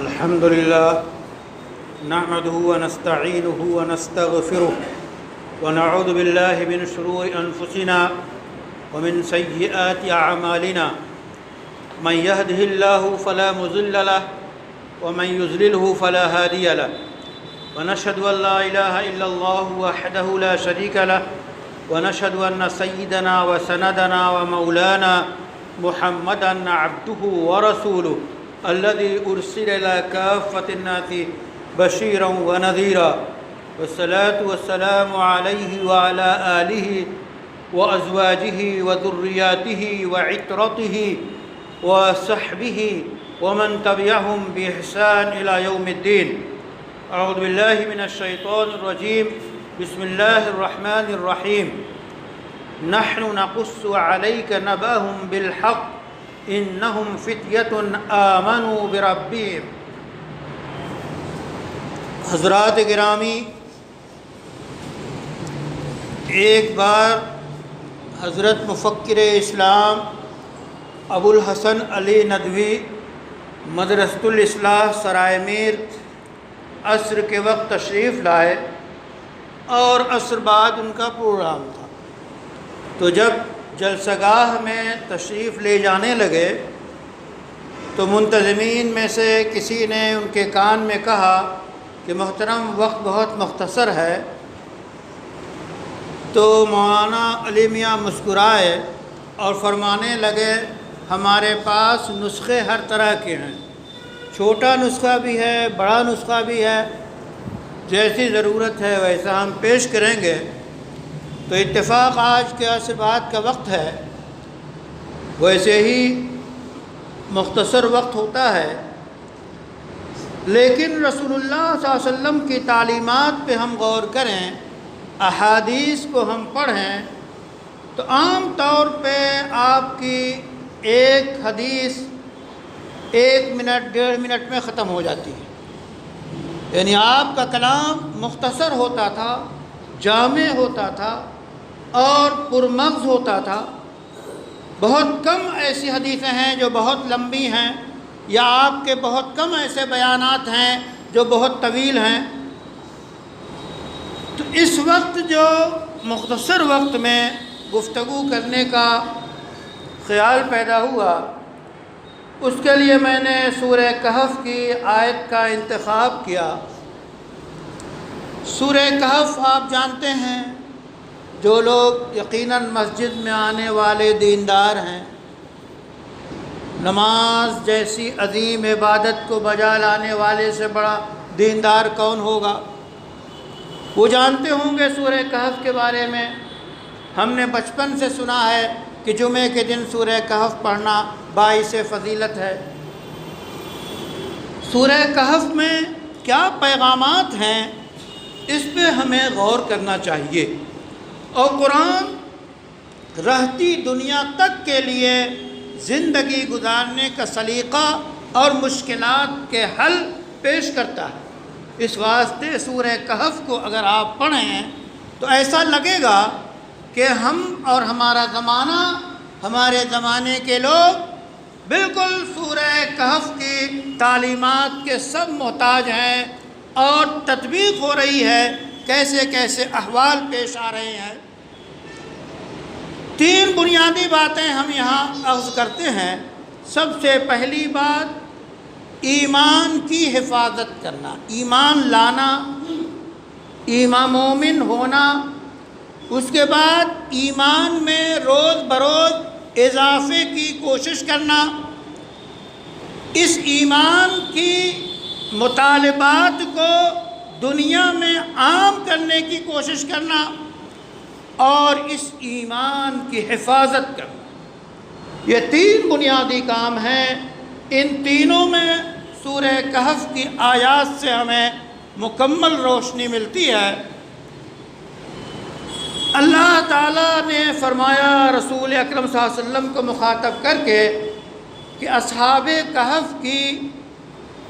الحمد لله نحمده ونستعينه ونستغفره ونعوذ بالله من شرور أنفسنا ومن سيئات أعمالنا من يهده الله فلا مضل له ومن يضلله فلا هادي له ونشهد أن لا إله إلا الله وحده لا شريك له ونشهد أن سيدنا وسندنا ومولانا محمدًا عبده ورسوله الذي أرسل إلى كافة الناس بشيرا ونذيرا والصلاة والسلام عليه وعلى آله وأزواجه وذرياته وعترته وصحبه ومن تبعهم بإحسان إلى يوم الدين. أعوذ بالله من الشيطان الرجيم. بسم الله الرحمن الرحيم. نحن نقص عليك نبأهم بالحق إنهم فتية آمنوا بربهم. حضرات گرامی، ایک بار حضرت مفکر اسلام ابو الحسن علی ندوی مدرسۃ الاصلاح سرائے میر عصر کے وقت تشریف لائے اور عصر بعد ان کا پروگرام تھا. تو جب جلسہ گاہ میں تشریف لے جانے لگے تو منتظمین میں سے کسی نے ان کے کان میں کہا کہ محترم وقت بہت مختصر ہے. تو مولانا علی میاں مسکرائے اور فرمانے لگے ہمارے پاس نسخے ہر طرح کے ہیں، چھوٹا نسخہ بھی ہے، بڑا نسخہ بھی ہے، جیسی ضرورت ہے ویسا ہم پیش کریں گے. تو اتفاق آج کے عصر بعد کا وقت ہے، ویسے ہی مختصر وقت ہوتا ہے، لیکن رسول اللہ صلی اللہ علیہ وسلم کی تعلیمات پہ ہم غور کریں، احادیث کو ہم پڑھیں تو عام طور پہ آپ کی ایک حدیث 1 منٹ 1.5 منٹ میں ختم ہو جاتی ہے. یعنی آپ کا کلام مختصر ہوتا تھا، جامع ہوتا تھا اور پرمغز ہوتا تھا. بہت کم ایسی حدیثیں ہیں جو بہت لمبی ہیں، یا آپ کے بہت کم ایسے بیانات ہیں جو بہت طویل ہیں. تو اس وقت جو مختصر وقت میں گفتگو کرنے کا خیال پیدا ہوا، اس کے لیے میں نے سورہ کہف کی آیت کا انتخاب کیا. سورہ کہف آپ جانتے ہیں، جو لوگ یقیناً مسجد میں آنے والے دیندار ہیں، نماز جیسی عظیم عبادت کو بجا لانے والے سے بڑا دیندار کون ہوگا؟ وہ جانتے ہوں گے سورہ کہف کے بارے میں. ہم نے بچپن سے سنا ہے کہ جمعے کے دن سورہ کہف پڑھنا باعث فضیلت ہے. سورہ کہف میں کیا پیغامات ہیں، اس پہ ہمیں غور کرنا چاہیے. اور قرآن رہتی دنیا تک کے لیے زندگی گزارنے کا سلیقہ اور مشکلات کے حل پیش کرتا ہے. اس واسطے سورہ کہف کو اگر آپ پڑھیں تو ایسا لگے گا کہ ہم اور ہمارا زمانہ، ہمارے زمانے کے لوگ بالکل سورہ کہف کی تعلیمات کے سب محتاج ہیں اور تطبیق ہو رہی ہے، کیسے کیسے احوال پیش آ رہے ہیں. 3 بنیادی باتیں ہم یہاں اخذ کرتے ہیں. سب سے پہلی بات ایمان کی حفاظت کرنا، ایمان لانا، ایمان مومن ہونا. اس کے بعد ایمان میں روز بروز اضافے کی کوشش کرنا، اس ایمان کی مطالبات کو دنیا میں عام کرنے کی کوشش کرنا، اور اس ایمان کی حفاظت کرنا. یہ 3 بنیادی کام ہیں. ان تینوں میں سورہ کہف کی آیات سے ہمیں مکمل روشنی ملتی ہے. اللہ تعالیٰ نے فرمایا رسول اکرم صلی اللہ علیہ وسلم کو مخاطب کر کے کہ اصحاب کہف کی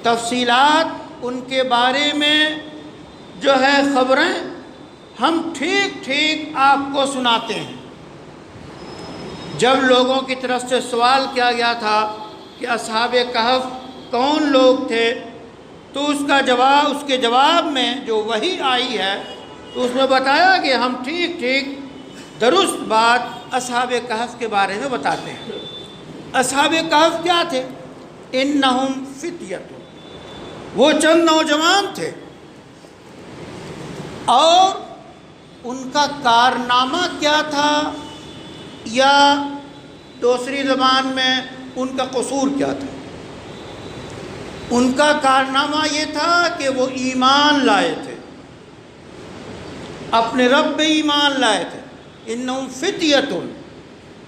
تفصیلات، ان کے بارے میں جو ہے خبریں ہم ٹھیک ٹھیک آپ کو سناتے ہیں. جب لوگوں کی طرف سے سوال کیا گیا تھا کہ اصحاب کہف کون لوگ تھے، تو اس کے جواب میں جو وحی آئی ہے تو اس میں بتایا کہ ہم ٹھیک درست بات اصحاب کہف کے بارے میں بتاتے ہیں۔ اصحاب کہف کیا تھے؟ انہم فتیۃ، وہ چند نوجوان تھے، اور ان کا کارنامہ کیا تھا، یا دوسری زبان میں ان کا قصور کیا تھا؟ ان کا کارنامہ یہ تھا کہ وہ ایمان لائے تھے، اپنے رب پہ ایمان لائے تھے۔ انہم فتیۃ،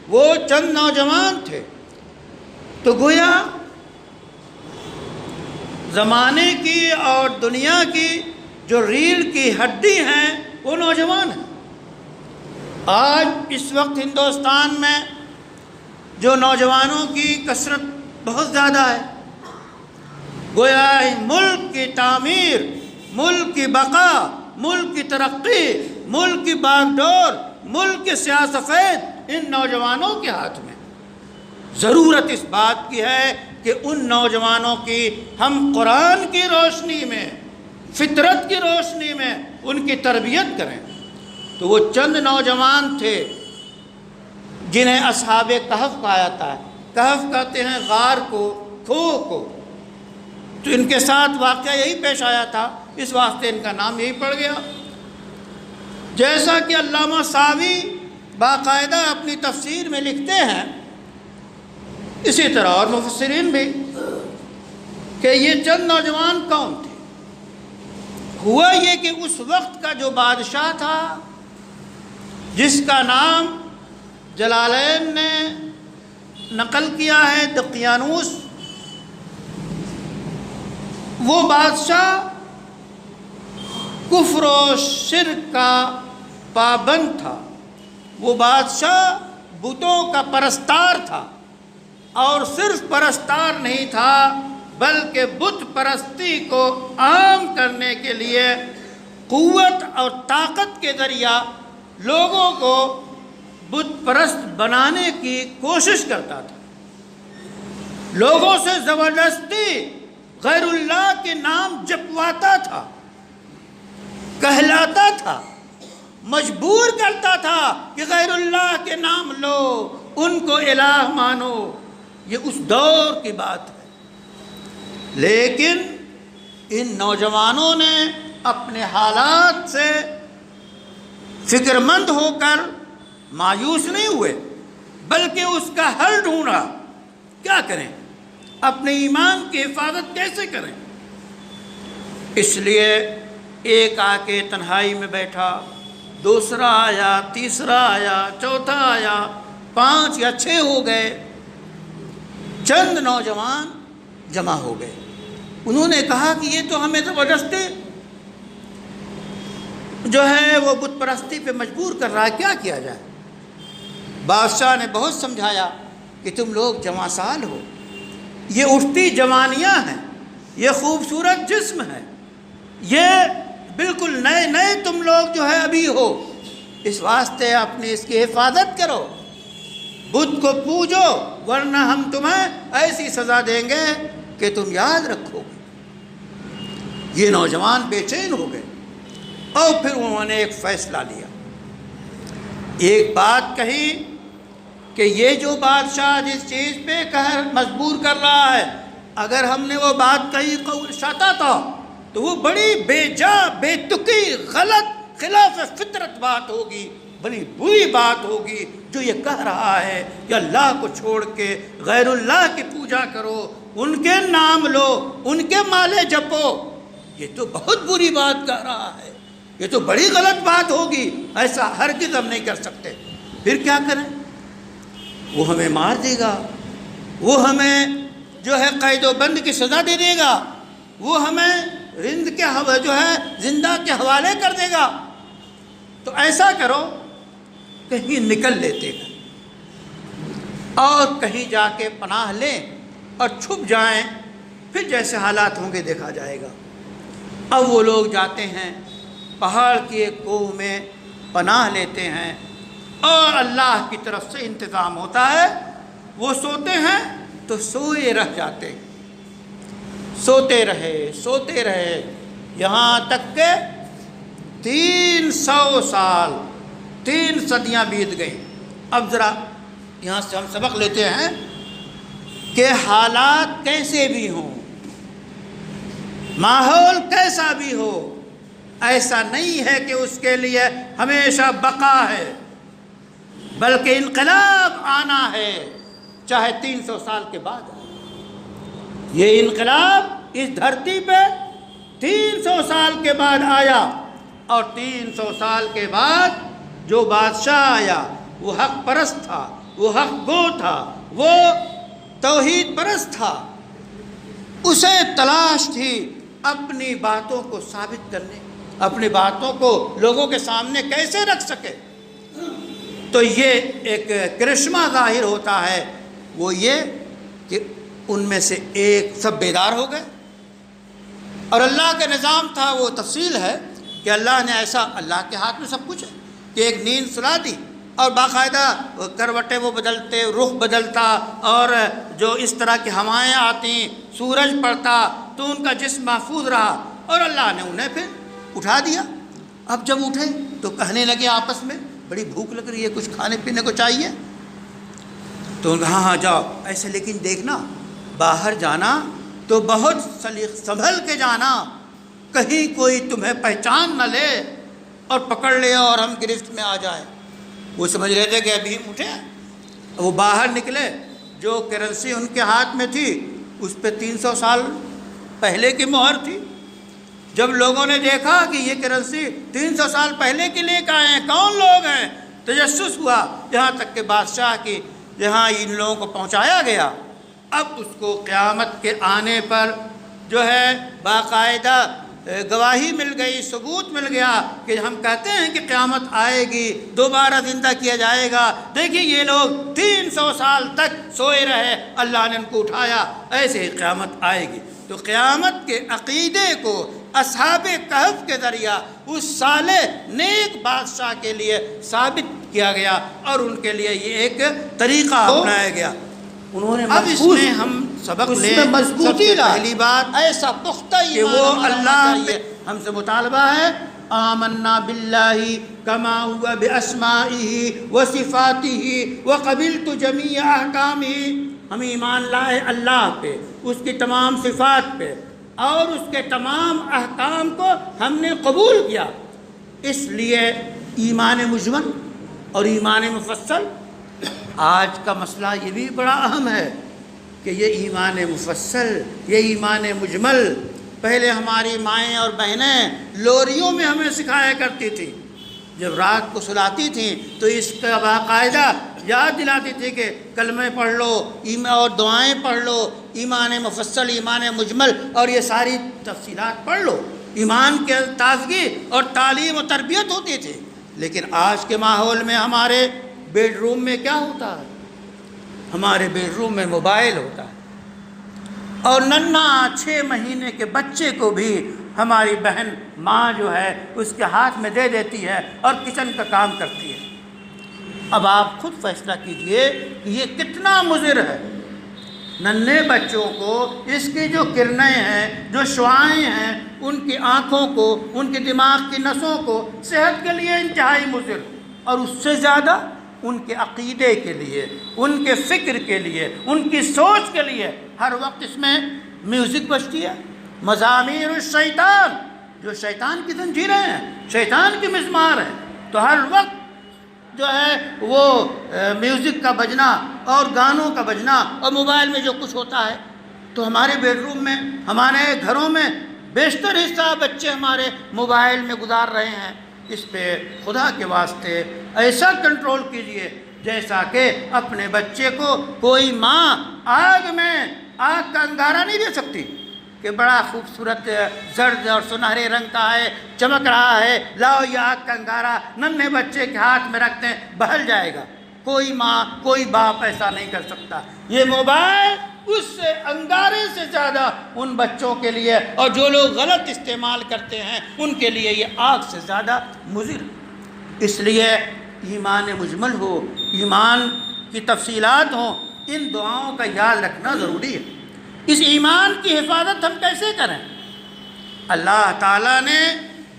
وہ چند نوجوان تھے۔ تو گویا زمانے کی اور دنیا کی جو ریڑھ کی ہڈی ہیں وہ نوجوان ہیں۔ آج اس وقت ہندوستان میں جو نوجوانوں کی کثرت بہت زیادہ ہے، گویا ملک کی تعمیر، ملک کی بقا، ملک کی ترقی، ملک کی باغ ڈور، ملک کی سیاست ان نوجوانوں کے ہاتھ میں۔ ضرورت اس بات کی ہے کہ ان نوجوانوں کی ہم قرآن کی روشنی میں، فطرت کی روشنی میں ان کی تربیت کریں۔ تو وہ چند نوجوان تھے جنہیں اصحاب کہف کہا جاتا ہے۔ کہف کہتے ہیں غار کو، کھوہ کو۔ تو ان کے ساتھ واقعہ یہی پیش آیا تھا، اس واسطے ان کا نام یہی پڑ گیا۔ جیسا کہ علامہ ساوی باقاعدہ اپنی تفسیر میں لکھتے ہیں، اسی طرح اور مفسرین بھی، کہ یہ چند نوجوان کون تھے؟ ہوا یہ کہ اس وقت کا جو بادشاہ تھا، جس کا نام جلالین نے نقل کیا ہے، دقیانوس، وہ بادشاہ کفر و شرک کا پابند تھا۔ وہ بادشاہ بتوں کا پرستار تھا، اور صرف پرستار نہیں تھا بلکہ بت پرستی کو عام کرنے کے لیے قوت اور طاقت کے ذریعہ لوگوں کو بت پرست بنانے کی کوشش کرتا تھا۔ لوگوں سے زبردستی غیر اللہ کے نام جپواتا تھا، کہلاتا تھا، مجبور کرتا تھا کہ غیر اللہ کے نام لو، ان کو الہ مانو۔ یہ اس دور کی بات ہے۔ لیکن ان نوجوانوں نے اپنے حالات سے فکر مند ہو کر مایوس نہیں ہوئے، بلکہ اس کا حل ڈھونڈا۔ کیا کریں؟ اپنے ایمان کی حفاظت کیسے کریں؟ اس لیے ایک آ کے تنہائی میں بیٹھا، دوسرا آیا، تیسرا آیا، چوتھا آیا، 5 یا 6 ہو گئے۔ چند نوجوان جمع ہو گئے۔ انہوں نے کہا کہ یہ تو ہمیں زبردستی جو ہے وہ بت پرستی پہ مجبور کر رہا ہے، کیا کیا جائے؟ بادشاہ نے بہت سمجھایا کہ تم لوگ جوان سال ہو، یہ اٹھتی جوانیاں ہیں، یہ خوبصورت جسم ہے، یہ بالکل نئے تم لوگ جو ہے ابھی ہو، اس واسطے اپنی اس کی حفاظت کرو، بت کو پوجو، ورنہ ہم تمہیں ایسی سزا دیں گے کہ تم یاد رکھو گے۔ یہ نوجوان بے چین ہو گئے، اور پھر انہوں نے ایک فیصلہ لیا، ایک بات کہی کہ یہ جو بادشاہ جس چیز پہ مجبور کر رہا ہے، اگر ہم نے وہ بات کہی شاتا تھا تو وہ بڑی بے جا، بے تکی، غلط، خلاف فطرت بات ہوگی، بڑی بری بات ہوگی۔ جو یہ کہہ رہا ہے کہ اللہ کو چھوڑ کے غیر اللہ کی پوجا کرو، ان کے نام لو، ان کے مالے جپو، یہ تو بہت بری بات کہہ رہا ہے، یہ تو بڑی غلط بات ہوگی، ایسا ہرگز ہم نہیں کر سکتے۔ پھر کیا کریں؟ وہ ہمیں مار دے گا، وہ ہمیں جو ہے قید و بند کی سزا دے دے گا، وہ ہمیں رند کے جو ہے زندہ کے حوالے کر دے گا۔ تو ایسا کرو، کہیں نکل لیتے ہیں اور کہیں جا کے پناہ لیں اور چھپ جائیں، پھر جیسے حالات ہوں گے دیکھا جائے گا۔ اب وہ لوگ جاتے ہیں، پہاڑ کی ایک کوہ میں پناہ لیتے ہیں، اور اللہ کی طرف سے انتظام ہوتا ہے۔ وہ سوتے ہیں تو سوئے رہ جاتے ہیں، سوتے رہے یہاں تک کہ 300 سال 3 صدیاں بیت گئیں۔ اب ذرا یہاں سے ہم سبق لیتے ہیں کہ حالات کیسے بھی ہوں، ماحول کیسا بھی ہو، ایسا نہیں ہے کہ اس کے لیے ہمیشہ بقا ہے، بلکہ انقلاب آنا ہے، چاہے 300 سال کے بعد آئے۔ یہ انقلاب اس دھرتی پہ 300 سال کے بعد آیا، اور 300 سال کے بعد جو بادشاہ آیا وہ حق پرست تھا، وہ حق گو تھا، وہ توحید پرست تھا۔ اسے تلاش تھی اپنی باتوں کو ثابت کرنے، اپنی باتوں کو لوگوں کے سامنے کیسے رکھ سکے۔ تو یہ ایک کرشمہ ظاہر ہوتا ہے، وہ یہ کہ ان میں سے ایک سب بیدار ہو گئے، اور اللہ کا نظام تھا، وہ تفصیل ہے کہ اللہ نے ایسا، اللہ کے ہاتھ میں سب کچھ ہے، کہ ایک نیند سلا دی، اور باقاعدہ کروٹیں وہ بدلتے، رخ بدلتا، اور جو اس طرح کی ہوائیں آتی، سورج پڑتا، تو ان کا جسم محفوظ رہا، اور اللہ نے انہیں پھر اٹھا دیا۔ اب جب اٹھے تو کہنے لگے آپس میں، بڑی بھوک لگ رہی ہے، کچھ کھانے پینے کو چاہیے۔ تو انہوں نے کہا ہاں جاؤ، ایسے لیکن دیکھنا باہر جانا تو بہت سنبھل کے جانا، کہیں کوئی تمہیں پہچان نہ لے اور پکڑ لے اور ہم گرفت میں آ جائیں۔ وہ سمجھ رہے تھے کہ ابھی ہم اٹھے، وہ باہر نکلے، جو کرنسی ان کے ہاتھ میں تھی اس پہ 300 سال پہلے کی مہر تھی۔ جب لوگوں نے دیکھا کہ یہ کرنسی 300 سال پہلے کے لے کے آئے ہیں، کون لوگ ہیں، تجسس ہوا، یہاں تک کہ بادشاہ کی جہاں ان لوگوں کو پہنچایا گیا۔ اب اس کو قیامت کے آنے پر جو ہے باقاعدہ گواہی مل گئی، ثبوت مل گیا کہ ہم کہتے ہیں کہ قیامت آئے گی، دوبارہ زندہ کیا جائے گا، دیکھیے یہ لوگ 300 سال تک سوئے رہے، اللہ نے ان کو اٹھایا، ایسے ہی قیامت آئے گی۔ تو قیامت کے عقیدے کو اصحاب کہف کے ذریعہ اس صالح نیک بادشاہ کے لیے ثابت کیا گیا، اور ان کے لیے یہ ایک طریقہ اپنایا گیا۔ انہوں نے اب اس میں ہم سبق لیں، سب سے پہلی بات ایسا پختہ کہ وہ اللہ پہ ہم سے مطالبہ ہے، آمنا باللہ کما ہوا باسمائہ وصفاتہ وقبلت جمیع احکامہ، ہم ایمان لائے اللہ پہ، اس کی تمام صفات پہ، اور اس کے تمام احکام کو ہم نے قبول کیا۔ اس لیے ایمان مجمل اور ایمان مفصل، آج کا مسئلہ یہ بھی بڑا اہم ہے کہ یہ ایمان مفصل، یہ ایمان مجمل پہلے ہماری مائیں اور بہنیں لوریوں میں ہمیں سکھایا کرتی تھی، جب رات کو سلاتی تھیں تو اس کا باقاعدہ یاد دلاتی تھی کہ کلمے پڑھ لو اور دعائیں پڑھ لو، ایمان مفصل، ایمان مجمل، اور یہ ساری تفصیلات پڑھ لو، ایمان کے تازگی اور تعلیم و تربیت ہوتی تھی۔ لیکن آج کے ماحول میں ہمارے بیڈ روم میں کیا ہوتا ہے؟ ہمارے بیڈ روم میں موبائل ہوتا ہے، اور ننھا 6 مہینے کے بچے کو بھی ہماری بہن ماں جو ہے اس کے ہاتھ میں دے دیتی ہے اور کچن کا کام کرتی ہے۔ اب آپ خود فیصلہ کیجئے کہ یہ کتنا مضر ہے۔ ننھے بچوں کو اس کی جو کرنیں ہیں، جو شعاعیں ہیں، ان کی آنکھوں کو، ان کے دماغ کی نسوں کو صحت کے لیے انتہائی مضر، اور اس سے زیادہ ان کے عقیدے کے لیے، ان کے فکر کے لیے، ان کی سوچ کے لیے ہر وقت اس میں میوزک بجتی ہے، مزامیر الشیطان، جو شیطان کی زنجیریں ہیں، شیطان کی مزمار ہیں، تو ہر وقت جو ہے وہ میوزک کا بجنا اور گانوں کا بجنا، اور موبائل میں جو کچھ ہوتا ہے۔ تو ہمارے بیڈ روم میں، ہمارے گھروں میں بیشتر حصہ بچے ہمارے موبائل میں گزار رہے ہیں۔ اس پہ خدا کے واسطے ایسا کنٹرول کیجئے جیسا کہ اپنے بچے کو کوئی ماں آگ کا انگارہ نہیں دے سکتی کہ بڑا خوبصورت زرد اور سنہرے رنگ کا ہے، چمک رہا ہے، لاؤ یہ آگ کا انگارہ ننھے بچے کے ہاتھ میں رکھتے ہیں، بہل جائے گا۔ کوئی ماں، کوئی باپ ایسا نہیں کر سکتا۔ یہ موبائل اس سے انگارے سے زیادہ ان بچوں کے لیے، اور جو لوگ غلط استعمال کرتے ہیں ان کے لیے یہ آگ سے زیادہ مضر۔ اس لیے ایمان مجمل ہو، ایمان کی تفصیلات ہوں، ان دعاؤں کا یاد رکھنا ضروری ہے۔ اس ایمان کی حفاظت ہم کیسے کریں؟ اللہ تعالیٰ نے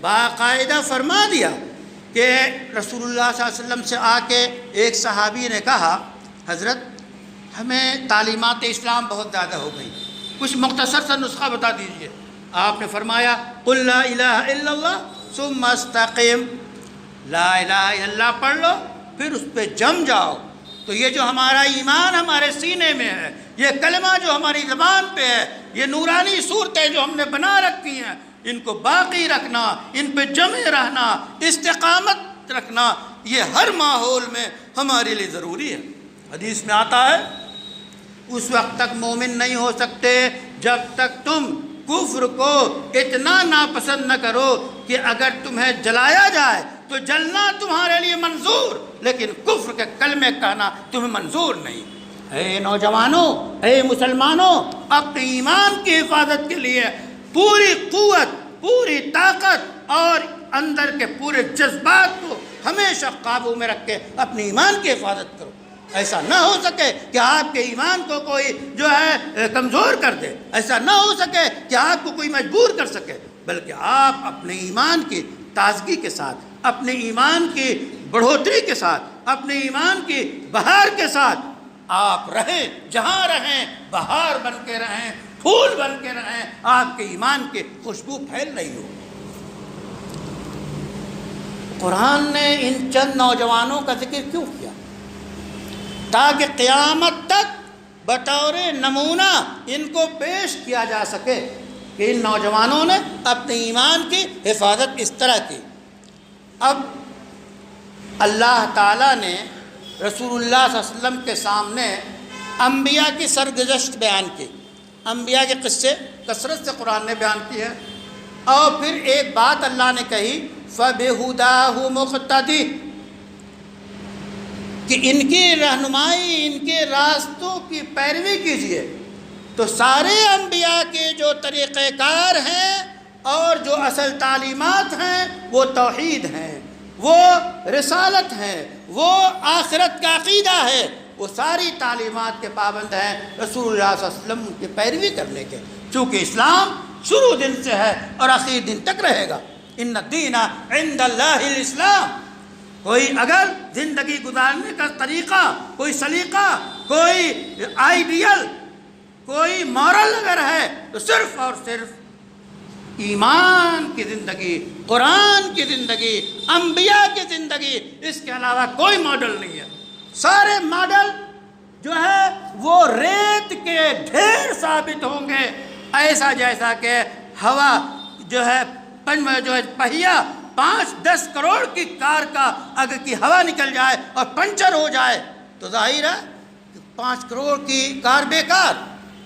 باقاعدہ فرما دیا کہ رسول اللہ صلی اللہ علیہ وسلم سے آ کے ایک صحابی نے کہا حضرت ہمیں تعلیمات اسلام بہت زیادہ ہو گئی، کچھ مختصر سا نسخہ بتا دیجئے۔ آپ نے فرمایا قل لا الہ الا اللہ ثم استقم، لا الہ الا اللہ پڑھ لو پھر اس پہ جم جاؤ۔ تو یہ جو ہمارا ایمان ہمارے سینے میں ہے، یہ کلمہ جو ہماری زبان پہ ہے، یہ نورانی صورتیں جو ہم نے بنا رکھی ہیں، ان کو باقی رکھنا، ان پہ جمے رہنا، استقامت رکھنا، یہ ہر ماحول میں ہمارے لیے ضروری ہے۔ حدیث میں آتا ہے اس وقت تک مومن نہیں ہو سکتے جب تک تم کفر کو اتنا ناپسند نہ کرو کہ اگر تمہیں جلایا جائے تو جلنا تمہارے لیے منظور، لیکن کفر کے کلمے کہنا تمہیں منظور نہیں۔ اے نوجوانوں، اے مسلمانوں، اپنے ایمان کی حفاظت کے لیے پوری قوت، پوری طاقت اور اندر کے پورے جذبات کو ہمیشہ قابو میں رکھ کے اپنے ایمان کی حفاظت کرو۔ ایسا نہ ہو سکے کہ آپ کے ایمان کو کوئی جو ہے کمزور کر دے، ایسا نہ ہو سکے کہ آپ کو کوئی مجبور کر سکے، بلکہ آپ اپنے ایمان کی تازگی کے ساتھ، اپنے ایمان کی بڑھوتری کے ساتھ، اپنے ایمان کی بہار کے ساتھ آپ رہیں، جہاں رہیں بہار بن کے رہیں، پھول بن کے رہیں، آپ کے ایمان کی خوشبو پھیل رہی ہو۔ قرآن نے ان چند نوجوانوں کا ذکر کیوں کیا؟ تاکہ قیامت تک بطور نمونہ ان کو پیش کیا جا سکے کہ ان نوجوانوں نے اپنے ایمان کی حفاظت اس طرح کی۔ اب اللہ تعالیٰ نے رسول اللہ صلی اللہ علیہ وسلم کے سامنے انبیاء کی سرگزشت بیان کی، انبیاء کے قصے کثرت سے قرآن نے بیان کی ہے، اور پھر ایک بات اللہ نے کہی فَبِهُدَاهُ مُقْتَدِي، کہ ان کی رہنمائی، ان کے راستوں کی پیروی کیجیے۔ تو سارے انبیاء کے جو طریقہ کار ہیں اور جو اصل تعلیمات ہیں وہ توحید ہیں، وہ رسالت ہیں، وہ آخرت کا عقیدہ ہے، وہ ساری تعلیمات کے پابند ہیں رسول اللہ صلی اللہ علیہ وسلم کی پیروی کرنے کے، چونکہ اسلام شروع دن سے ہے اور آخر دن تک رہے گا۔ ان الدین عند اللہ الاسلام۔ کوئی اگر زندگی گزارنے کا طریقہ، کوئی سلیقہ، کوئی آئیڈیل، کوئی مورل اگر ہے تو صرف اور صرف ایمان کی زندگی، قرآن کی زندگی، انبیاء کی زندگی، اس کے علاوہ کوئی ماڈل نہیں ہے۔ سارے ماڈل جو ہے وہ ریت کے ڈھیر ثابت ہوں گے، ایسا جیسا کہ ہوا جو ہے پہیا 5-10 کروڑ کی کار کا اگر کی ہوا نکل جائے اور پنچر ہو جائے تو ظاہر ہے کہ 5 کروڑ کی کار بیکار،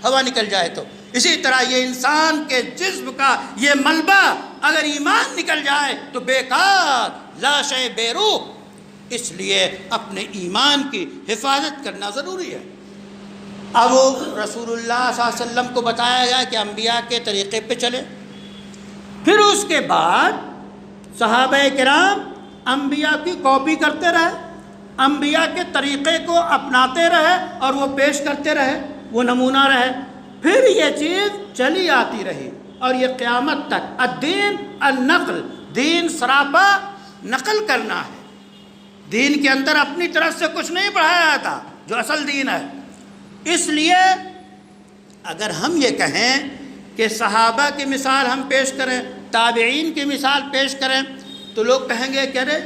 ہوا نکل جائے تو۔ اسی طرح یہ انسان کے جسم کا یہ ملبہ اگر ایمان نکل جائے تو بیکار، لا شے بے روح۔ اس لیے اپنے ایمان کی حفاظت کرنا ضروری ہے۔ اب رسول اللہ صلی اللہ علیہ وسلم کو بتایا گیا کہ انبیاء کے طریقے پہ چلے، پھر اس کے بعد صحابہ کرام انبیاء کی کاپی کرتے رہے، انبیاء کے طریقے کو اپناتے رہے اور وہ پیش کرتے رہے، وہ نمونہ رہے۔ پھر یہ چیز چلی آتی رہی اور یہ قیامت تک الدین النقل، دین سراپا نقل کرنا ہے۔ دین کے اندر اپنی طرف سے کچھ نہیں پڑھایا جاتا جو اصل دین ہے۔ اس لیے اگر ہم یہ کہیں کہ صحابہ کی مثال ہم پیش کریں، تابعین کی مثال پیش کریں، تو لوگ کہیں گے کہ ارے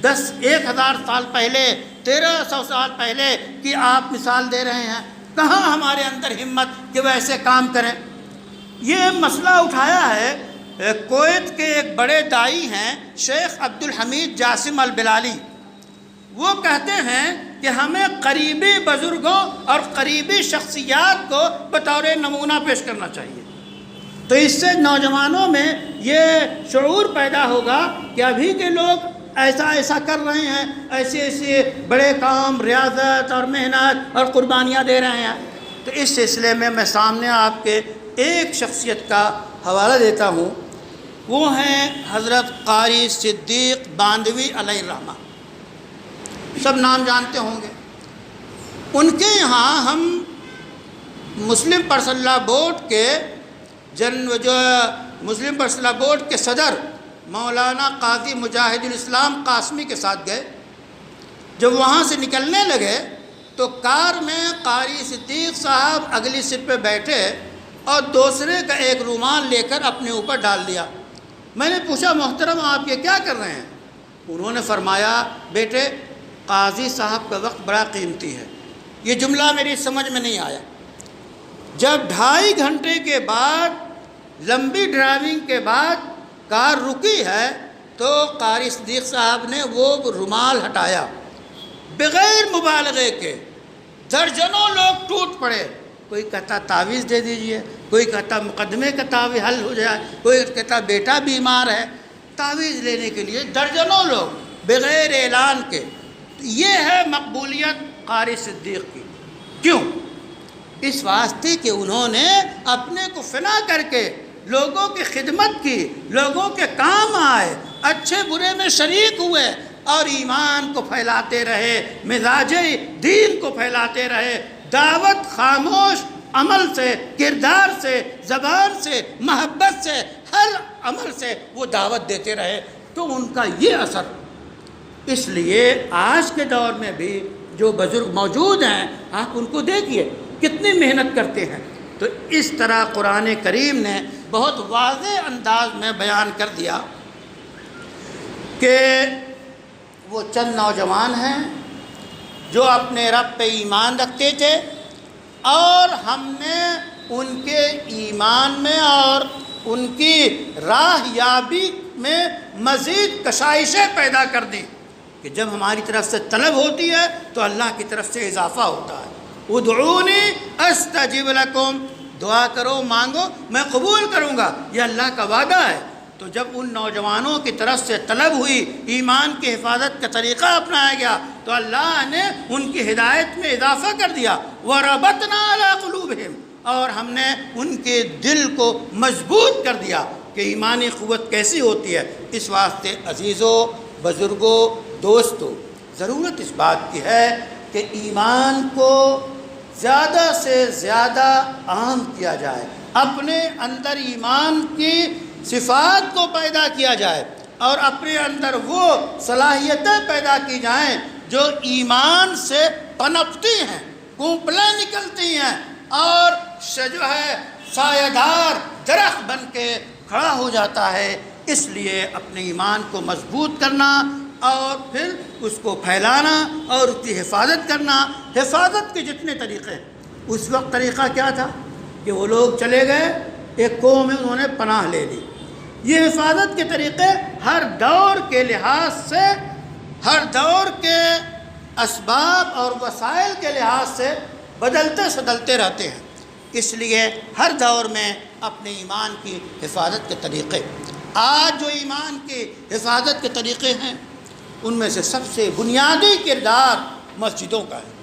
10,000 سال پہلے، 1300 سال پہلے کی آپ مثال دے رہے ہیں، کہاں ہمارے اندر ہمت کہ وہ ایسے کام کریں۔ یہ مسئلہ اٹھایا ہے کویت کے ایک بڑے داعی ہیں شیخ عبدالحمید جاسم البلالی۔ وہ کہتے ہیں کہ ہمیں قریبی بزرگوں اور قریبی شخصیات کو بطور نمونہ پیش کرنا چاہیے۔ تو اس سے نوجوانوں میں یہ شعور پیدا ہوگا کہ ابھی کے لوگ ایسا ایسا کر رہے ہیں، ایسے ایسے بڑے کام، ریاضت اور محنت اور قربانیاں دے رہے ہیں۔ تو اس سلسلے میں میں سامنے آپ کے ایک شخصیت کا حوالہ دیتا ہوں، وہ ہیں حضرت قاری صدیق باندھوی علیہ الرحمہ، سب نام جانتے ہوں گے۔ ان کے یہاں ہم مسلم پرسنل بورڈ کے مسلم پرسنل بورڈ کے صدر مولانا قاضی مجاہد الاسلام قاسمی کے ساتھ گئے۔ جب وہاں سے نکلنے لگے تو کار میں قاری صدیق صاحب اگلی سیٹ پہ بیٹھے اور دوسرے کا ایک رومال لے کر اپنے اوپر ڈال دیا۔ میں نے پوچھا محترم آپ یہ کیا کر رہے ہیں؟ انہوں نے فرمایا بیٹے قاضی صاحب کا وقت بڑا قیمتی ہے۔ یہ جملہ میری سمجھ میں نہیں آیا۔ جب 2.5 گھنٹے کے بعد لمبی ڈرائیونگ کے بعد کار رکی ہے تو قاری صدیق صاحب نے وہ رومال ہٹایا، بغیر مبالغے کے درجنوں لوگ ٹوٹ پڑے۔ کوئی کہتا تعویذ دے دیجئے، کوئی کہتا مقدمے کا تعویذ حل ہو جائے، کوئی کہتا بیٹا بیمار ہے۔ تعویذ لینے کے لیے درجنوں لوگ بغیر اعلان کے۔ یہ ہے مقبولیت قاری صدیق کی۔ کیوں؟ اس واسطے کہ انہوں نے اپنے کو فنا کر کے لوگوں کی خدمت کی، لوگوں کے کام آئے، اچھے برے میں شریک ہوئے اور ایمان کو پھیلاتے رہے، مزاج دین کو پھیلاتے رہے۔ دعوت خاموش عمل سے، کردار سے، زبان سے، محبت سے، ہر عمل سے وہ دعوت دیتے رہے، تو ان کا یہ اثر۔ اس لیے آج کے دور میں بھی جو بزرگ موجود ہیں آپ ان کو دیکھیے کتنی محنت کرتے ہیں۔ تو اس طرح قرآن کریم نے بہت واضح انداز میں بیان کر دیا کہ وہ چند نوجوان ہیں جو اپنے رب پہ ایمان رکھتے تھے اور ہم نے ان کے ایمان میں اور ان کی راہ یابی میں مزید کشائشیں پیدا کر دیں کہ جب ہماری طرف سے طلب ہوتی ہے تو اللہ کی طرف سے اضافہ ہوتا ہے۔ ادعونی استجب لکم، دعا کرو مانگو میں قبول کروں گا، یہ اللہ کا وعدہ ہے۔ تو جب ان نوجوانوں کی طرف سے طلب ہوئی، ایمان کی حفاظت کا طریقہ اپنایا گیا تو اللہ نے ان کی ہدایت میں اضافہ کر دیا۔ وَرَبَطْنَا عَلَىٰ قُلُوبِهِمْ، اور ہم نے ان کے دل کو مضبوط کر دیا کہ ایمانی قوت کیسی ہوتی ہے۔ اس واسطے عزیزوں، بزرگوں، دوستوں، ضرورت اس بات کی ہے کہ ایمان کو زیادہ سے زیادہ عام کیا جائے، اپنے اندر ایمان کی صفات کو پیدا کیا جائے اور اپنے اندر وہ صلاحیتیں پیدا کی جائیں جو ایمان سے پنپتی ہیں، کونپلیں نکلتی ہیں اور جو ہے سایہ دار درخت بن کے کھڑا ہو جاتا ہے۔ اس لیے اپنے ایمان کو مضبوط کرنا اور پھر اس کو پھیلانا اور اس کی حفاظت کرنا۔ حفاظت کے جتنے طریقے، اس وقت طریقہ کیا تھا کہ وہ لوگ چلے گئے، ایک قوم میں انہوں نے پناہ لے لی۔ یہ حفاظت کے طریقے ہر دور کے لحاظ سے، ہر دور کے اسباب اور وسائل کے لحاظ سے بدلتے سدلتے رہتے ہیں۔ اس لیے ہر دور میں اپنے ایمان کی حفاظت کے طریقے، آج جو ایمان کی حفاظت کے طریقے ہیں ان میں سے سب سے بنیادی کردار مسجدوں کا ہے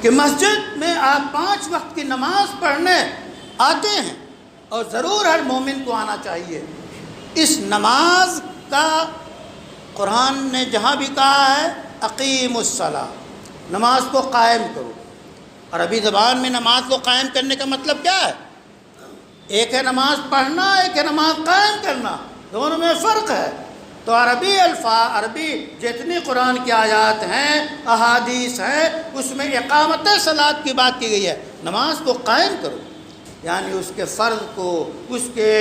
کہ مسجد میں آپ 5 وقت کی نماز پڑھنے آتے ہیں اور ضرور ہر مومن کو آنا چاہیے۔ اس نماز کا قرآن نے جہاں بھی کہا ہے اقیم الصلاۃ، نماز کو قائم کرو۔ عربی زبان میں نماز کو قائم کرنے کا مطلب کیا ہے؟ ایک ہے نماز پڑھنا، ایک ہے نماز قائم کرنا، دونوں میں فرق ہے۔ تو عربی جتنی قرآن کی آیات ہیں، احادیث ہیں، اس میں اقامت صلاۃ کی بات کی گئی ہے۔ نماز کو قائم کرو یعنی اس کے فرض کو، اس کے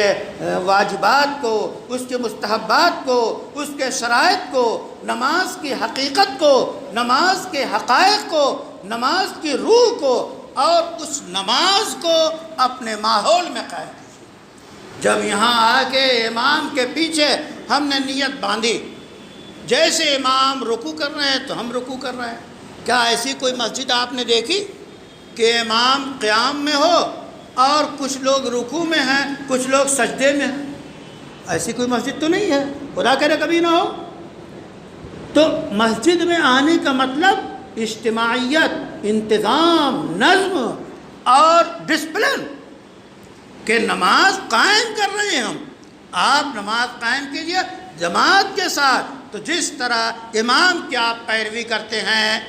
واجبات کو، اس کے مستحبات کو، اس کے شرائط کو، نماز کی حقیقت کو، نماز کے حقائق کو، نماز کی روح کو اور اس نماز کو اپنے ماحول میں قائم کیجیے۔ جب یہاں آ کے امام کے پیچھے ہم نے نیت باندھی، جیسے امام رکوع کر رہے ہیں تو ہم رکوع کر رہے ہیں۔ کیا ایسی کوئی مسجد آپ نے دیکھی کہ امام قیام میں ہو اور کچھ لوگ رکوع میں ہیں، کچھ لوگ سجدے میں ہیں؟ ایسی کوئی مسجد تو نہیں ہے، خدا کرے کبھی نہ ہو۔ تو مسجد میں آنے کا مطلب اجتماعیت، انتظام، نظم اور ڈسپلن، کہ نماز قائم کر رہے ہیں ہم۔ آپ نماز قائم کیجئے جماعت کے ساتھ، تو جس طرح امام کی آپ پیروی کرتے ہیں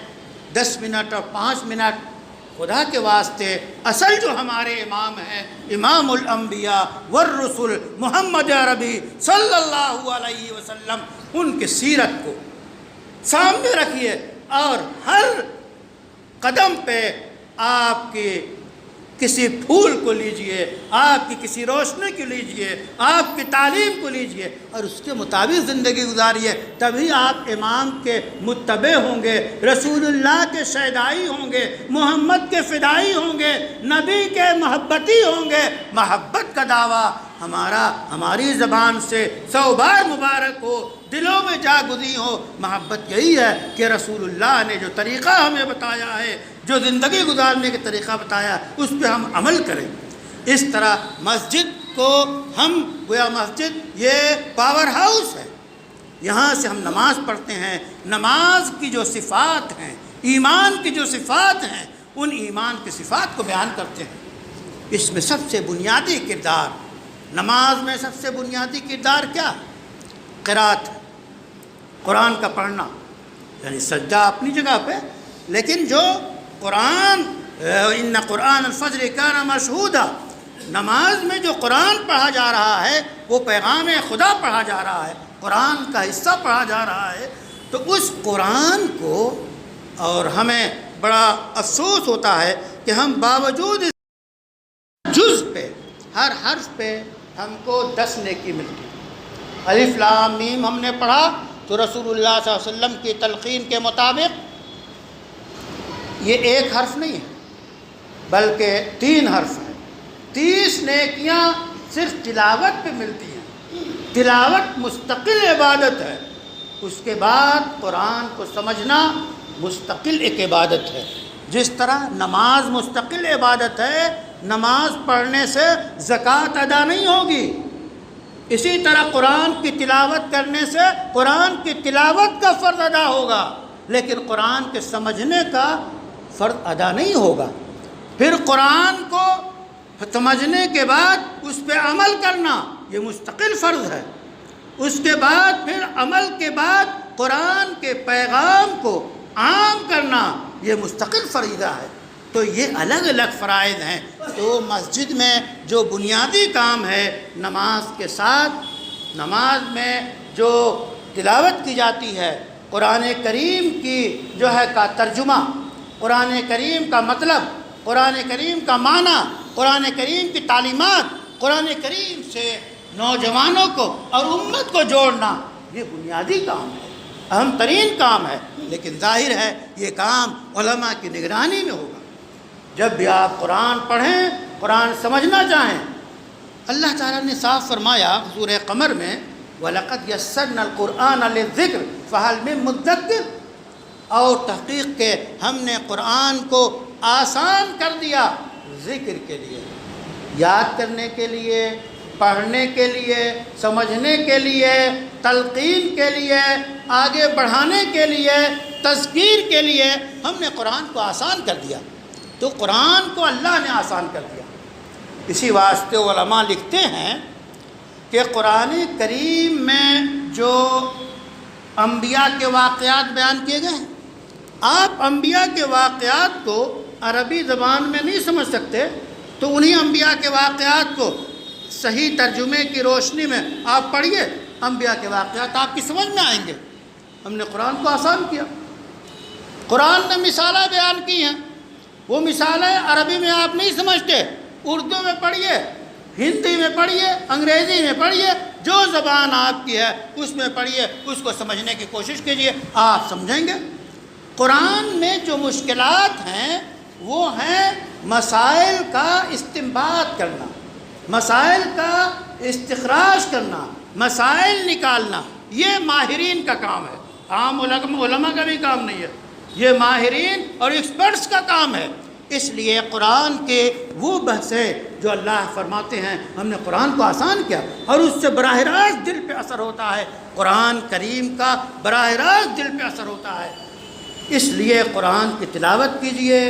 10 منٹ اور 5 منٹ خدا کے واسطے اصل جو ہمارے امام ہیں، امام الانبیاء والرسل محمد عربی صلی اللہ علیہ وسلم، ان کی سیرت کو سامنے رکھیے اور ہر قدم پہ آپ کی کسی پھول کو لیجئے، آپ کی کسی روشنی کو لیجئے، آپ کی تعلیم کو لیجئے اور اس کے مطابق زندگی گزاریے، تبھی آپ امام کے متبع ہوں گے، رسول اللہ کے شیدائی ہوں گے، محمد کے فدائی ہوں گے، نبی کے محبتی ہوں گے۔ محبت کا دعویٰ ہماری زبان سے 100 بار مبارک ہو، دلوں میں جا گزی ہو۔ محبت یہی ہے کہ رسول اللہ نے جو طریقہ ہمیں بتایا ہے، جو زندگی گزارنے کا طریقہ بتایا، اس پہ ہم عمل کریں۔ اس طرح مسجد کو ہم گویا مسجد یہ پاور ہاؤس ہے، یہاں سے ہم نماز پڑھتے ہیں۔ نماز کی جو صفات ہیں، ایمان کی جو صفات ہیں، ان ایمان کی صفات کو بیان کرتے ہیں۔ اس میں سب سے بنیادی کردار، نماز میں سب سے بنیادی کردار کیا؟ قرات، قرآن کا پڑھنا، یعنی سجدہ اپنی جگہ پہ، لیکن جو قرآن ان قرآن الفجر کان مشہودا، نماز میں جو قرآن پڑھا جا رہا ہے وہ پیغام خدا پڑھا جا رہا ہے، قرآن کا حصہ پڑھا جا رہا ہے۔ تو اس قرآن کو، اور ہمیں بڑا افسوس ہوتا ہے کہ ہم باوجود اس جز پہ، ہر حرف پہ ہم کو 10 نیکی ملتی ہے۔ الف لام میم ہم نے پڑھا تو رسول اللہ صلی اللہ علیہ وسلم کی تلقین کے مطابق یہ ایک حرف نہیں ہے بلکہ 3 حرف ہیں۔ 30 نیکیاں صرف تلاوت پہ ملتی ہیں۔ تلاوت مستقل عبادت ہے، اس کے بعد قرآن کو سمجھنا مستقل ایک عبادت ہے۔ جس طرح نماز مستقل عبادت ہے، نماز پڑھنے سے زکوٰۃ ادا نہیں ہوگی، اسی طرح قرآن کی تلاوت کرنے سے قرآن کی تلاوت کا فرض ادا ہوگا، لیکن قرآن کے سمجھنے کا فرض ادا نہیں ہوگا۔ پھر قرآن کو سمجھنے کے بعد اس پہ عمل کرنا یہ مستقل فرض ہے۔ اس کے بعد پھر عمل کے بعد قرآن کے پیغام کو عام کرنا یہ مستقل فریضہ ہے۔ تو یہ الگ الگ فرائض ہیں۔ تو مسجد میں جو بنیادی کام ہے، نماز کے ساتھ نماز میں جو تلاوت کی جاتی ہے، قرآن کریم کی جو ہے کا ترجمہ، قرآن کریم کا مطلب، قرآن کریم کا معنی، قرآن کریم کی تعلیمات، قرآن کریم سے نوجوانوں کو اور امت کو جوڑنا، یہ بنیادی کام ہے، اہم ترین کام ہے۔ لیکن ظاہر ہے یہ کام علماء کی نگرانی میں ہوگا۔ جب بھی آپ قرآن پڑھیں، قرآن سمجھنا چاہیں، اللہ تعالیٰ نے صاف فرمایا سورہ قمر میں وَلَقَدْ يَسَّرْنَا الْقُرْآنَ لِلذِّكْرِ فَهَلْ مِن مُدَّكِرٍ، اور تحقیق کے ہم نے قرآن کو آسان کر دیا ذکر کے لیے، یاد کرنے کے لیے، پڑھنے کے لیے، سمجھنے کے لیے، تلقین کے لیے، آگے بڑھانے کے لیے، تذکیر کے لیے ہم نے قرآن کو آسان کر دیا۔ تو قرآن کو اللہ نے آسان کر دیا۔ اسی واسطے علماء لکھتے ہیں کہ قرآن کریم میں جو انبیاء کے واقعات بیان کیے گئے ہیں، آپ انبیاء کے واقعات کو عربی زبان میں نہیں سمجھ سکتے، تو انہی انبیاء کے واقعات کو صحیح ترجمے کی روشنی میں آپ پڑھیے، انبیاء کے واقعات آپ کی سمجھ میں آئیں گے۔ ہم نے قرآن کو آسان کیا۔ قرآن نے مثالیں بیان کی ہیں، وہ مثالیں عربی میں آپ نہیں سمجھتے، اردو میں پڑھیے، ہندی میں پڑھیے، انگریزی میں پڑھیے، جو زبان آپ کی ہے اس میں پڑھیے، اس کو سمجھنے کی کوشش کیجیے، آپ سمجھیں گے۔ قرآن میں جو مشکلات ہیں وہ ہیں مسائل کا استنباط کرنا، مسائل کا استخراج کرنا، مسائل نکالنا، یہ ماہرین کا کام ہے، عام علماء کا بھی کام نہیں ہے، یہ ماہرین اور ایکسپرٹس کا کام ہے۔ اس لیے قرآن کے وہ بحثیں جو اللہ فرماتے ہیں ہم نے قرآن کو آسان کیا، اور اس سے براہ راست دل پہ اثر ہوتا ہے، قرآن کریم کا براہ راست دل پہ اثر ہوتا ہے۔ اس لیے قرآن کی تلاوت کیجئے،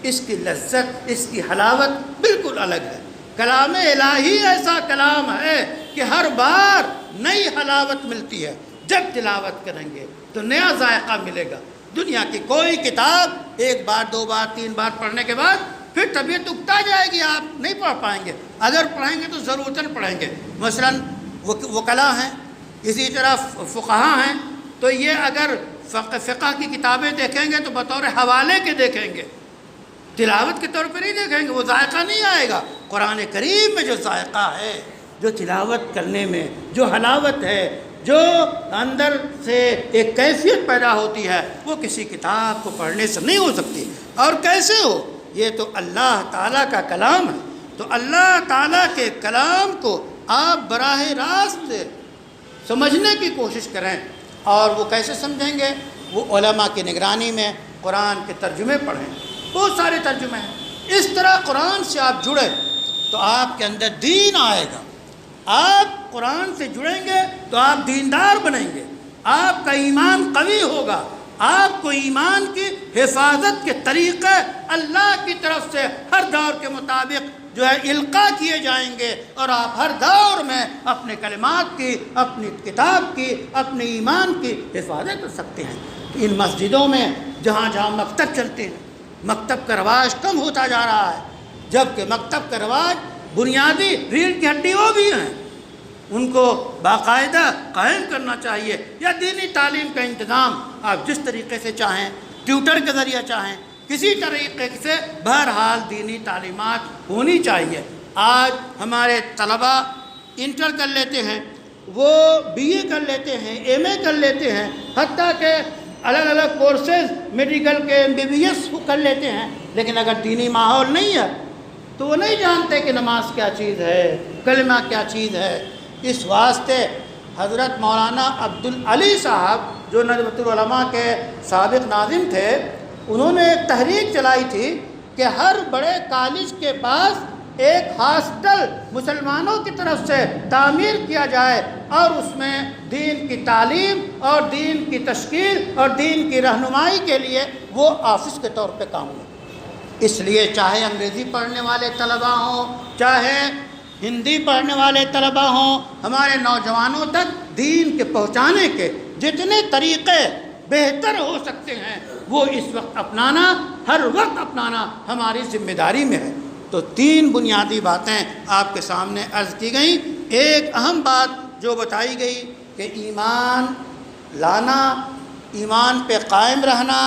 اس کی لذت، اس کی حلاوت بالکل الگ ہے۔ کلام الہی ایسا کلام ہے کہ ہر بار نئی حلاوت ملتی ہے۔ جب تلاوت کریں گے تو نیا ذائقہ ملے گا، دنیا کی کوئی کتاب ایک بار 2 بار 3 بار پڑھنے کے بعد پھر طبیعت اکتا جائے گی، آپ نہیں پڑھ پائیں گے، اگر پڑھیں گے تو ضرورتاً پڑھیں گے۔ مثلاً وکلاء ہیں، اسی طرح فقہاء ہیں، تو یہ اگر فقہ کی کتابیں دیکھیں گے تو بطور حوالے کے دیکھیں گے، تلاوت کے طور پہ نہیں دیکھیں گے، وہ ذائقہ نہیں آئے گا۔ قرآن کریم میں جو ذائقہ ہے، جو تلاوت کرنے میں جو حلاوت ہے، جو اندر سے ایک کیفیت پیدا ہوتی ہے، وہ کسی کتاب کو پڑھنے سے نہیں ہو سکتی۔ اور کیسے ہو؟ یہ تو اللہ تعالیٰ کا کلام ہے، تو اللہ تعالیٰ کے کلام کو آپ براہ راست سمجھنے کی کوشش کریں۔ اور وہ کیسے سمجھیں گے؟ وہ علماء کی نگرانی میں قرآن کے ترجمے پڑھیں، بہت سارے ترجمے ہیں۔ اس طرح قرآن سے آپ جڑیں تو آپ کے اندر دین آئے گا، آپ قرآن سے جڑیں گے تو آپ دیندار بنیں گے، آپ کا ایمان قوی ہوگا، آپ کو ایمان کی حفاظت کے طریقے اللہ کی طرف سے ہر دور کے مطابق جو ہے القاء کیے جائیں گے، اور آپ ہر دور میں اپنے کلمات کی، اپنی کتاب کی، اپنے ایمان کی حفاظت کر سکتے ہیں۔ ان مسجدوں میں جہاں جہاں مکتب چلتے ہیں، مکتب کا رواج کم ہوتا جا رہا ہے، جبکہ مکتب کا رواج بنیادی ریڑھ کی ہڈی وہ بھی ہیں، ان کو باقاعدہ قائم کرنا چاہیے۔ یا دینی تعلیم کا انتظام آپ جس طریقے سے چاہیں، ٹیوٹر کے ذریعہ چاہیں، کسی طریقے سے بہرحال دینی تعلیمات ہونی چاہیے۔ آج ہمارے طلباء انٹر کر لیتے ہیں، وہ بی اے کر لیتے ہیں، ایم اے کر لیتے ہیں، حتیٰ کہ الگ الگ کورسز میڈیکل کے MBBS کر لیتے ہیں، لیکن اگر دینی ماحول نہیں ہے تو وہ نہیں جانتے کہ نماز کیا چیز ہے، کلمہ کیا چیز ہے۔ اس واسطے حضرت مولانا عبدالعلی صاحب جو ندوۃ العلماء کے سابق ناظم تھے، انہوں نے ایک تحریک چلائی تھی کہ ہر بڑے کالج کے پاس ایک ہاسٹل مسلمانوں کی طرف سے تعمیر کیا جائے، اور اس میں دین کی تعلیم اور دین کی تشکیل اور دین کی رہنمائی کے لیے وہ آفس کے طور پہ کام ہو۔ اس لیے چاہے انگریزی پڑھنے والے طلباء ہوں، چاہے ہندی پڑھنے والے طلباء ہوں، ہمارے نوجوانوں تک دین کے پہنچانے کے جتنے طریقے بہتر ہو سکتے ہیں وہ اس وقت اپنانا، ہر وقت اپنانا ہماری ذمہ داری میں ہے۔ تو 3 بنیادی باتیں آپ کے سامنے عرض کی گئیں۔ ایک اہم بات جو بتائی گئی کہ ایمان لانا، ایمان پہ قائم رہنا،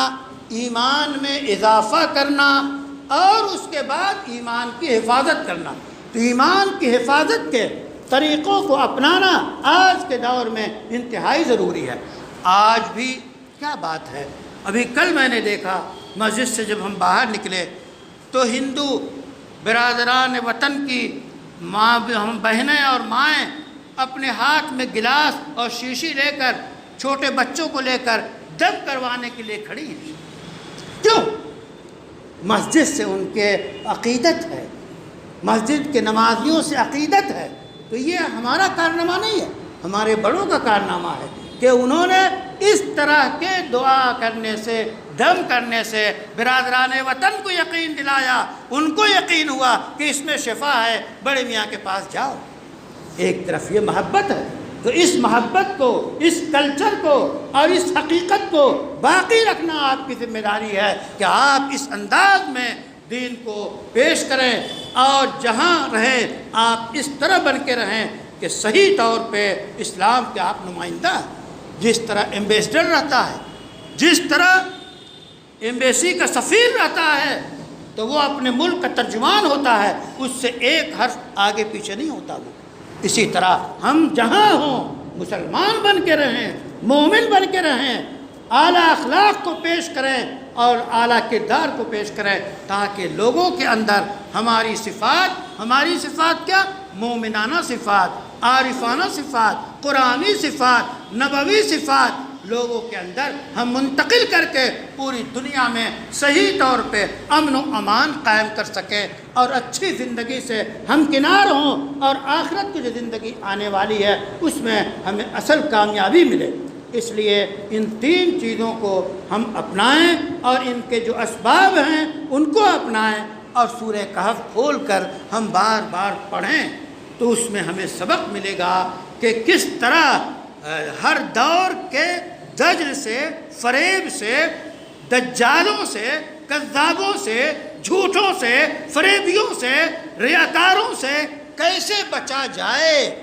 ایمان میں اضافہ کرنا، اور اس کے بعد ایمان کی حفاظت کرنا۔ تو ایمان کی حفاظت کے طریقوں کو اپنانا آج کے دور میں انتہائی ضروری ہے۔ آج بھی کیا بات ہے، ابھی کل میں نے دیکھا مسجد سے جب ہم باہر نکلے تو ہندو برادران وطن کی ماں بہنیں اور مائیں اپنے ہاتھ میں گلاس اور شیشی لے کر چھوٹے بچوں کو لے کر دم کروانے کے لیے کھڑی ہیں۔ کیوں؟ مسجد سے ان کے عقیدت ہے، مسجد کے نمازیوں سے عقیدت ہے۔ تو یہ ہمارا کارنامہ نہیں ہے، ہمارے بڑوں کا کارنامہ ہے کہ انہوں نے اس طرح کے دعا کرنے سے، دم کرنے سے برادران وطن کو یقین دلایا، ان کو یقین ہوا کہ اس میں شفا ہے، بڑے میاں کے پاس جاؤ۔ ایک طرف یہ محبت ہے، تو اس محبت کو، اس کلچر کو اور اس حقیقت کو باقی رکھنا آپ کی ذمہ داری ہے کہ آپ اس انداز میں دین کو پیش کریں، اور جہاں رہیں آپ اس طرح بن کے رہیں کہ صحیح طور پہ اسلام کے آپ نمائندہ ہیں۔ جس طرح ایمبیسڈر رہتا ہے، جس طرح ایمبیسی کا سفیر رہتا ہے، تو وہ اپنے ملک کا ترجمان ہوتا ہے، اس سے ایک حرف آگے پیچھے نہیں ہوتا وہ۔ اسی طرح ہم جہاں ہوں مسلمان بن کے رہیں، مومن بن کے رہیں، اعلیٰ اخلاق کو پیش کریں اور اعلیٰ کردار کو پیش کریں، تاکہ لوگوں کے اندر ہماری صفات کیا؟ مومنانہ صفات، عارفانہ صفات، قرآنی صفات، نبوی صفات لوگوں کے اندر ہم منتقل کر کے پوری دنیا میں صحیح طور پہ امن و امان قائم کر سکیں، اور اچھی زندگی سے ہمکنار ہوں، اور آخرت کی جو زندگی آنے والی ہے اس میں ہمیں اصل کامیابی ملے۔ اس لیے ان 3 چیزوں کو ہم اپنائیں، اور ان کے جو اسباب ہیں ان کو اپنائیں، اور سورہ کہف کھول کر ہم بار بار پڑھیں، تو اس میں ہمیں سبق ملے گا کہ کس طرح ہر دور کے زجر سے، فریب سے دجالوں سے، کذابوں سے، جھوٹوں سے، فریبیوں سے، ریاکاروں سے کیسے بچا جائے،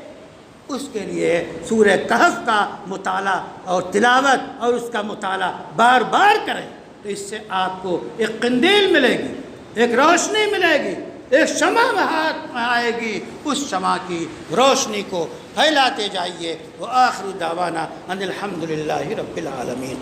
اس کے لیے سورہ کہف کا مطالعہ اور تلاوت اور اس کا مطالعہ بار بار کریں، تو اس سے آپ کو ایک قندیل ملے گی، ایک روشنی ملے گی، ایک شمع ہاتھ میں آئے گی، اس شمع کی روشنی کو پھیلاتے جائیے۔ وآخر دعوانا ان الحمد للہ رب العالمین۔